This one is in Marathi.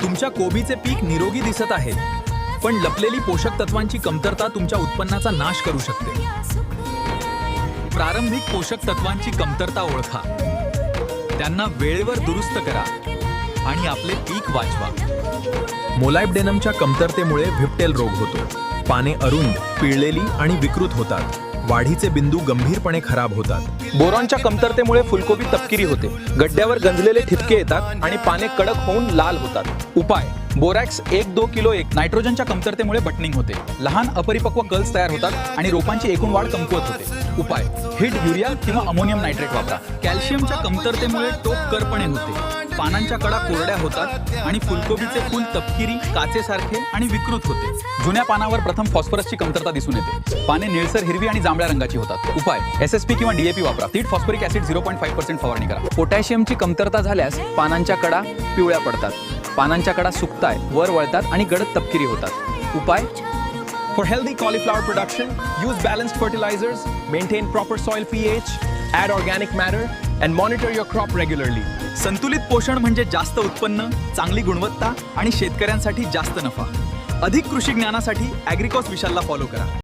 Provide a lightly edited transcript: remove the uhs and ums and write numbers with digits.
तुमच्या कोबीचे पीक निरोगी दिसत आहे, पण लपलेली पोषक तत्वांची कमतरता तुमच्या उत्पन्नाचा नाश करू शकते. प्रारंभिक पोषक तत्वांची कमतरता ओळखा, त्यांना वेळेवर दुरुस्त करा आणि आपले पीक वाचवा. मोलाइब्डेनमच्या कमतरतेमुळे व्हिप्टेल रोग होतो. पाने अरुंद, पिळलेली आणि विकृत होतात. वाढीचे बिंदू गंभीरपणे खराब होतात. बोरॉनच्या कमतरतेमुळे फुलकोबी तपकिरी होते. गड्ड्यावर गंजलेले ठिपके येतात आणि पाने कडक होऊन लाल होतात. उपाय: बोरॅक्स 1-2 किलो. नायट्रोजनच्या कमतरतेमुळे बटनिंग होते. लहान अपरिपक्व कल्स तयार होतात आणि रोपांची एकूण वाढ कमकुवत होते. उपाय: हिट युरिया किंवा अमोनियम नायट्रेट वापरा. कॅल्शियमच्या कमतरतेमुळे टोक करपणे होते. पानांच्या कडा कोरड्या होतात आणि फुलकोबीचे फूल तपकिरी, काचेसारखे आणि विकृत होते. जुन्या पानावर प्रथम फॉस्फरसची कमतरता दिसून येते. पाने निळसर, हिरवी आणि जांभळ्या रंगाची होतात. उपाय: SSP किंवा DAP वापरा. तीट फॉस्फरिक ऍसिड 0.5% फवारणी करा. पोटॅशियमची कमतरता झाल्यास पानांच्या कडा पिवळ्या पडतात. पानांच्या कडा सुकताय, वर वळतात आणि गडद तपकिरी होतात. उपाय: For healthy cauliflower production, use balanced fertilizers, maintain proper soil pH, add organic matter, and monitor your crop regularly. संतुलित पोषण म्हणजे जास्त उत्पन्न, चांगली गुणवत्ता आणि शेतकऱ्यांसाठी जास्त नफा. अधिक कृषी ज्ञानासाठी ॲग्रिकॉस विशालला फॉलो करा.